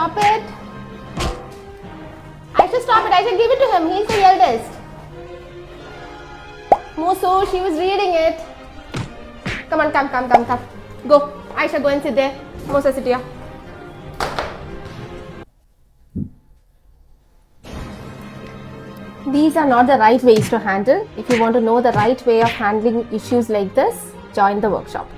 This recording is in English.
stop it. Aisha, stop it. Aisha, give it to him. He's the eldest. Musu, she was reading it. Come on, come. Go. Aisha, go and sit there. Musa, sit here. These are not the right ways to handle. If you want to know the right way of handling issues like this, join the workshop.